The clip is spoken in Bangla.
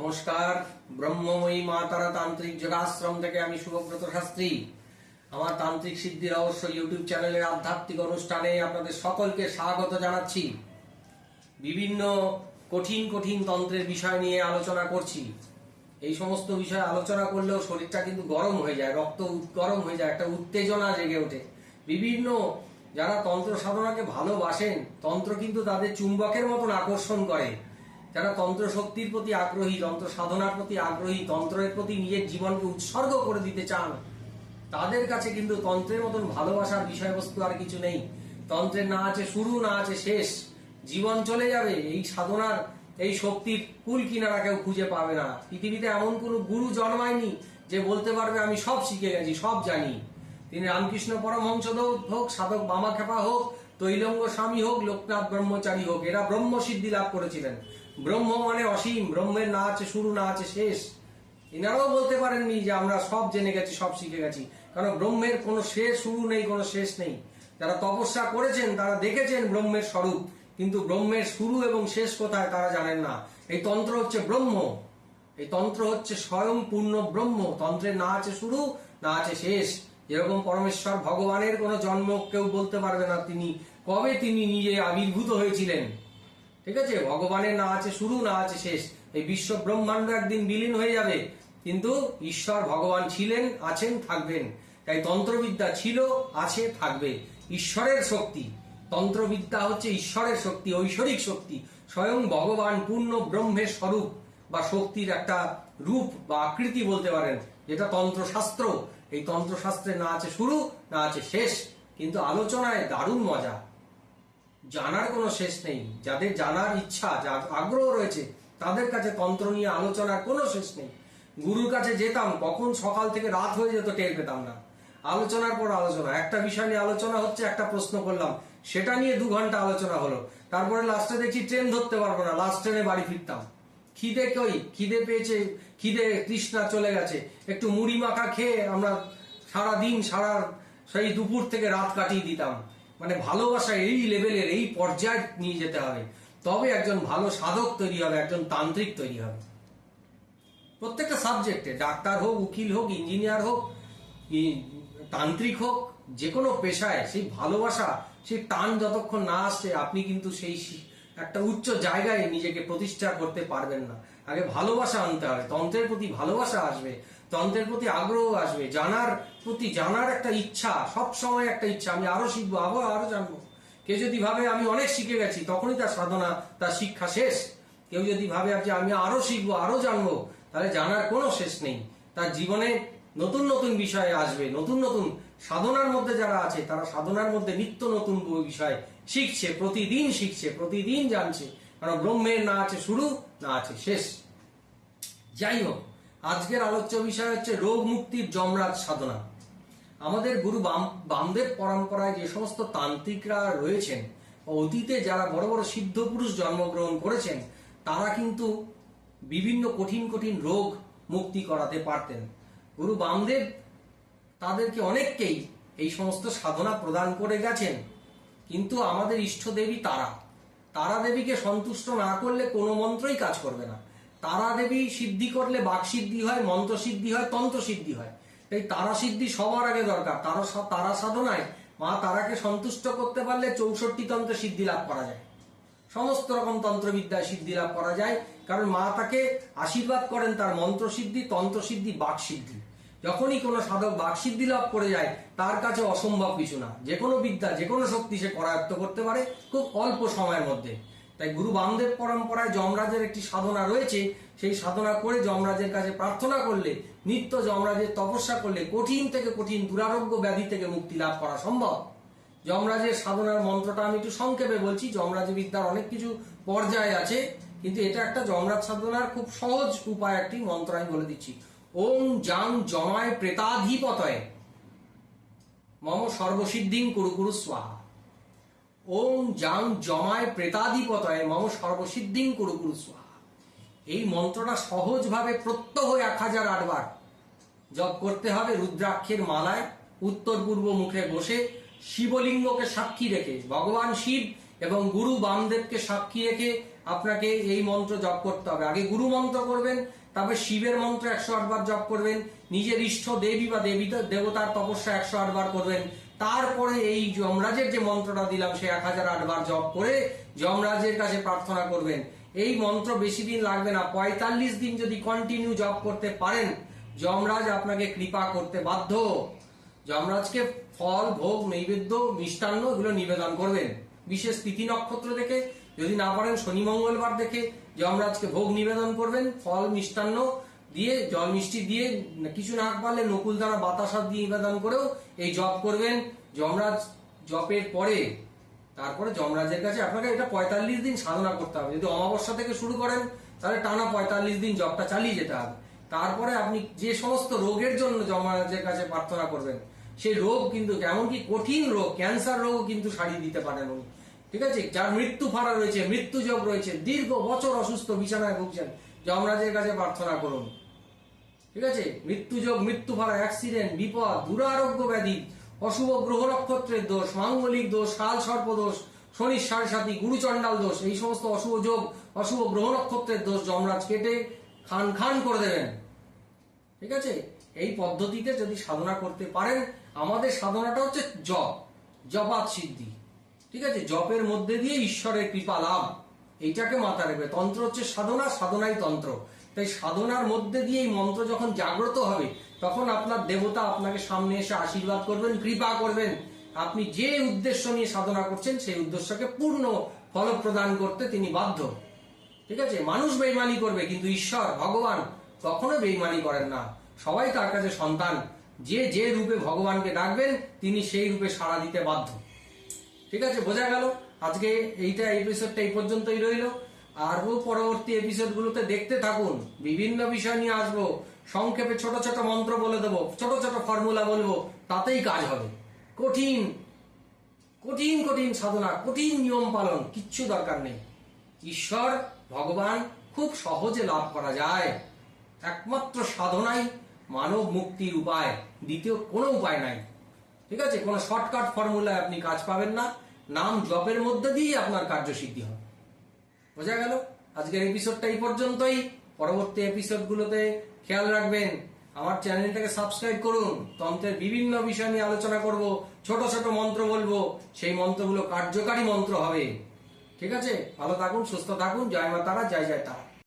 নমস্কার। ব্রহ্মময়ী মা তারা তান্ত্রিক যোগাশ্রম থেকে আমি শুভব্রত শাস্ত্রী। আমার তান্ত্রিক সিদ্ধি রহস্য ইউটিউব চ্যানেলের আধ্যাত্মিক অনুষ্ঠানে আপনাদের সকলকে স্বাগত জানাচ্ছি। বিভিন্ন কঠিন কঠিন তন্ত্রের বিষয় নিয়ে আলোচনা করছি। এই সমস্ত বিষয় আলোচনা করলেও শরীরটা কিন্তু গরম হয়ে যায়, রক্ত গরম হয়ে যায়, একটা উত্তেজনা জেগে ওঠে। বিভিন্ন যারা তন্ত্র সাধনাকে ভালোবাসেন, তন্ত্র কিন্তু তাদের চুম্বকের মতন আকর্ষণ করে। যারা তন্ত্র শক্তির প্রতি আগ্রহী, তন্ত্র সাধনার প্রতি আগ্রহী, তন্ত্রের প্রতি নিজের জীবনকে উৎসর্গ করে দিতে চান, তাদের কাছে কিন্তু তন্ত্রের মতন ভালোবাসার বিষয়বস্তু আর কিছু নেই। তন্ত্রের না আছে শুরু, না আছে শেষ। জীবন চলে যাবে, এই সাধনার এই শক্তির কুল কিনারা কেউ খুঁজে পাবে না। পৃথিবীতে এমন কোন গুরু জন্মায়নি যে বলতে পারবে আমি সব শিখে গেছি, সব জানি। তিনি রামকৃষ্ণ পরমহংসদেব হোক, সাধক বামাখ্যাপা হোক, তৈলঙ্গ স্বামী হোক, লোকনাথ ব্রহ্মচারী হোক, এরা ব্রহ্ম সিদ্ধি লাভ করেছিলেন। ব্রহ্ম মানে অসীম, ব্রহ্মের না আছে শুরু, না আছে শেষ। এনারাও বলতে পারেননি যে আমরা সব জেনে গেছি, সব শিখে গেছি, কারণ ব্রহ্মের কোনো শেষ শুরু নেই, কোনো শেষ নেই। যারা তপস্যা করেছেন তারা দেখেছেন ব্রহ্মের স্বরূপ, কিন্তু ব্রহ্মের শুরু এবং শেষ কোথায় তারা জানেন না। এই তন্ত্র হচ্ছে ব্রহ্ম, এই তন্ত্র হচ্ছে স্বয়ং পূর্ণ ব্রহ্ম। তন্ত্রের না আছে শুরু, না আছে শেষ। যেরকম পরমেশ্বর ভগবানের কোনো জন্ম কেউ বলতে পারবে না তিনি কবে তিনি নিজে আবির্ভূত হয়েছিলেন। ঠিক আছে, ভগবানের না আছে শুরু, না আছে শেষ। এই বিশ্ব ব্রহ্মাণ্ড একদিন বিলীন হয়ে যাবে, কিন্তু ঈশ্বর ভগবান ছিলেন, আছেন, থাকবেন। তাই তন্ত্রবিদ্যা ছিল, আছে, থাকবে। ঈশ্বরের শক্তি, তন্ত্রবিদ্যা হচ্ছে ঈশ্বরের শক্তি, ঐশ্বরিক শক্তি। স্বয়ং ভগবান পূর্ণ ব্রহ্মের স্বরূপ বা শক্তির একটা রূপ বা আকৃতি বলতে পারেন, যেটা তন্ত্রশাস্ত্র। এই তন্ত্রশাস্ত্রে না আছে শুরু, না আছে শেষ, কিন্তু আলোচনায় দারুণ মজা। জানার কোনো শেষ নেই। যাদের জানার ইচ্ছা, যার আগ্রহ রয়েছে, তাদের কাছে তন্ত্র নিয়ে আলোচনার কোনো শেষ নেই। গুরুর কাছে যেতাম, কখন সকাল থেকে রাত হয়ে যেত টের পেতাম না। আলোচনার পর আলোচনা, একটা বিষয় নিয়ে আলোচনা হচ্ছে, একটা প্রশ্ন করলাম, সেটা নিয়ে 2 ঘন্টা আলোচনা হলো। তারপরে লাস্টে দেখছি ট্রেন ধরতে পারবো না, লাস্ট ট্রেনে বাড়ি ফিরতাম। খিদে খিদে পেয়েছে, খিদে তৃষ্ণা চলে গেছে, একটু মুড়ি মাখা খেয়ে আমরা সারাদিন সেই দুপুর থেকে রাত কাটিয়ে দিতাম। মানে ভালোবাসা এই লেভেলের, এই পর্যায়ে নিয়ে যেতে হবে, তবে একজন ভালো সাধক তৈরি হবে, একজন তান্ত্রিক তৈরি হবে। প্রত্যেকটা সাবজেক্টে, ডাক্তার হোক, উকিল হোক, ইঞ্জিনিয়ার হোক, তান্ত্রিক হোক, যে কোনো পেশায় সেই ভালোবাসা, সেই টান যতক্ষণ না আসছে, আপনি কিন্তু সেই একটা উচ্চ জায়গায় নিজেকে প্রতিষ্ঠা করতে পারবেন না। আগে ভালোবাসা আনতে হবে, তন্ত্রের প্রতি ভালোবাসা আসবে, তন্ত্রের প্রতি আগ্রহ আসবে, জানার একটা ইচ্ছা, সব সময় একটা ইচ্ছা, আমি আরো শিখবো, আরো জানবো। কেউ যদি ভাবে আমি অনেক শিখে গেছি, তখনই তার সাধনা, তার শিক্ষা শেষ। কেউ যদি ভাবে যে আমি আরো শিখবো, আরো জানবো, তাহলে জানার কোনো শেষ নেই। তার জীবনে নতুন নতুন বিষয় আসবে, নতুন নতুন সাধনার মধ্যে যারা আছে, তারা সাধনার মধ্যে নিত্য নতুন বিষয় শিখছে, প্রতিদিন শিখছে, প্রতিদিন জানছে, কারণ ব্রহ্মের না আছে শুরু, না আছে শেষ। যাই হোক, আজকের আলোচ্য বিষয় হচ্ছে রোগ মুক্তির যমরাজ সাধনা। আমাদের গুরু বামদেব পরম্পরায় যে সমস্ত তান্ত্রিকরা রয়েছেন, অতীতে যারা বড় বড় সিদ্ধ পুরুষ জন্মগ্রহণ করেছেন, তারা কিন্তু বিভিন্ন কঠিন কঠিন রোগ মুক্তি করাতে পারতেন। গুরু বামদেব তাদেরকে অনেককেই এই সমস্ত সাধনা প্রদান করে গেছেন। কিন্তু আমাদের ইষ্ট দেবী তারা দেবীকে সন্তুষ্ট না করলে কোনো মন্ত্রই কাজ করবে না। তারা দেবী সিদ্ধি করলে বাক সিদ্ধি হয়, মন্ত্র সিদ্ধি হয়, তন্ত্র সিদ্ধি হয়। তাই তারা সিদ্ধি সবার আগে দরকার। তারা সাধনায় মা তারাকে সন্তুষ্ট করতে পারলে 64 তন্ত্র সিদ্ধি লাভ করা যায়, সমস্ত রকম তন্ত্রবিদ্যায় সিদ্ধি লাভ করা যায়। কারণ মা তাকে আশীর্বাদ করেন তার মন্ত্র সিদ্ধি, তন্ত্র সিদ্ধি, বাক সিদ্ধি। যখনই কোনো সাধক বাক সিদ্ধি লাভ করে যায়, তার কাছে অসম্ভব কিছু না। যে কোনো বিদ্যা, যে কোনো শক্তি সে করায়ত্ত করতে পারে খুব অল্প সময়ের মধ্যে। তাই গুরু বামদেব পরম্পরায় যমরাজের একটি সাধনা রয়েছে। সেই সাধনা করে যমরাজের কাছে প্রার্থনা করলে, নিত্য যমরাজের তপস্যা করলে কঠিন থেকে কঠিন দুরারোগ্য ব্যাধি থেকে মুক্তি লাভ করা সম্ভব। যমরাজের সাধনার মন্ত্রটা আমি একটু সংক্ষেপে বলছি। যমরাজ বিদ্যার অনেক কিছু পর্যায় আছে, কিন্তু এটা একটা যমরাজ সাধনার খুব সহজ উপায়, একটি মন্ত্র আমি বলে দিচ্ছি। ওম জাং জমায় প্রেতাধিপতয়ে মম সর্বসিদ্ধিং কুরু কুরু স্বাহা। ওম জাং জমায় প্রেতাধিপতয়ে মম সর্বসিদ্ধিং কুরু কুরু স্বাহা। এই মন্ত্রটা সহজভাবে প্রত্যহ 1008 বার জপ করতে হবে। রুদ্রাক্ষের মালায় উত্তর পূর্ব মুখে বসে, শিবলিঙ্গকে সাক্ষী রেখে, ভগবান শিব এবং গুরু বামদেবকে সাক্ষী রেখে আপনাকে এই মন্ত্র জপ করতে হবে। আগে গুরু মন্ত্র করবেন, তারপরে শিবের মন্ত্র 108 বার জপ করবেন, নিজের ইষ্ট দেবী বা দেবতার তপস্যা 108 বার করবেন, তারপরে এই যমরাজের যে মন্ত্রটা দিলাম সে 1008 বার জপ করে যমরাজের কাছে প্রার্থনা করবেন। এই মন্ত্র বেশি দিন লাগবে না, 45 দিন যদি কন্টিনিউ জপ করতে পারেন যমরাজ আপনাকে কৃপা করতে বাধ্য। যমরাজকে ফল, ভোগ, নৈবেদ্য, মিষ্টান্ন এগুলো নিবেদন করবেন বিশেষ তিথি নক্ষত্র দেখে, যদি না পারেন শনি মঙ্গলবার দেখে যমরাজকে ভোগ নিবেদন করবেন, ফল মিষ্টান্ন দিয়ে, জল মিষ্টি দিয়ে, কিছু না পারলে নকুলদানা বাতাসা দিয়ে নিবেদন করেও এই জপ করবেন। যমরাজ জপের পরে তারপরে যমরাজের কাছে আপনাকে এটা 45 দিন সাধনা করতে হবে। যদি অমাবস্যা থেকে শুরু করেন তাহলে টানা 45 দিন জপটা চালিয়ে যেতে হবে। তারপরে আপনি যে সমস্ত রোগের জন্য যমরাজের কাছে প্রার্থনা করবেন সেই রোগ কিন্তু, এমনকি কঠিন রোগ, ক্যান্সার রোগও কিন্তু সারিয়ে দিতে পারেন উনি। ঠিক আছে, যার মৃত্যু ফাড়া রয়েছে, মৃত্যু যোগ রয়েছে, দীর্ঘ বছর অসুস্থ বিছানায় ভুগছেন, যমরাজের কাছে প্রার্থনা করুন। ঠিক আছে, মৃত্যু যোগ, মৃত্যু ফাড়া, অ্যাক্সিডেন্ট, বিপদ, দুরারোগ্য ব্যাধি, অশুভ গ্রহ নক্ষত্রের দোষ, মাঙ্গলিক দোষ, কাল সর্প দোষ, শনির সাড়ে সাথী, গুরুচণ্ডাল দোষ, এই সমস্ত অশুভ যোগ, অশুভ গ্রহ নক্ষত্রের দোষ যমরাজ কেটে খান খান করে দেবেন। ঠিক আছে, এই পদ্ধতিতে যদি সাধনা করতে পারেন, আমাদের সাধনাটা হচ্ছে জপ, জপাত সিদ্ধি। ঠিক আছে, জপের মধ্যে দিয়ে ঈশ্বরের কৃপা লাভ, এইটাকে মাথা রাখবে। তন্ত্র হচ্ছে সাধনা, সাধনাই তন্ত্র। তাই সাধনার মধ্যে দিয়ে এই মন্ত্র যখন জাগ্রত হবে তখন আপনার দেবতা আপনাকে সামনে এসে আশীর্বাদ করবেন, কৃপা করবেন। আপনি যে উদ্দেশ্য নিয়ে সাধনা করছেন সেই উদ্দেশ্যকে পূর্ণ ফল প্রদান করতে তিনি বাধ্য। ঠিক আছে, মানুষ বেইমানি করবে কিন্তু ঈশ্বর ভগবান কখনো বেইমানি করেন না। সবাই তার কাছে সন্তান, যে যে রূপে ভগবানকে ডাকবেন তিনি সেই রূপে সাড়া দিতে বাধ্য। ঠিক আছে, বোঝা গেল? আজকে এপিসোডটা এই পর্যন্তই রইল। আরও পরবর্তী এপিসোডগুলোতে দেখতে থাকুন, বিভিন্ন বিষয় নিয়ে আসবো। সংক্ষেপে ছোট ছোট মন্ত্র বলে দেবো, ছোট ছোট ফর্মুলা বলবো, তাতেই কাজ হবে। কঠিন কঠিন কঠিন সাধনা, কঠিন নিয়ম পালন কিচ্ছু দরকার নেই। ঈশ্বর ভগবান খুব সহজে লাভ করা যায়। একমাত্র সাধনাই মানব মুক্তির উপায়, দ্বিতীয় কোনো উপায় নাই। ঠিক আছে, কোনো শর্টকাট ফর্মুলায় আপনি কাজ পাবেন না। নাম জপের মধ্যে দিয়েই আপনার কার্যসিদ্ধি হবে। বোঝা গেল? আজকের এপিসোডটা এই পর্যন্তই। পরবর্তী এপিসোডগুলোতে খেয়াল রাখবেন, আমার চ্যানেলটাকে সাবস্ক্রাইব করুন। তন্ত্রের বিভিন্ন বিষয় নিয়ে আলোচনা করব, ছোট ছোট মন্ত্র বলবো, সেই মন্ত্রগুলো কার্যকারী মন্ত্র হবে। ঠিক আছে, ভালো থাকুন, সুস্থ থাকুন। জয় মা তারা, জয় জয় তারা।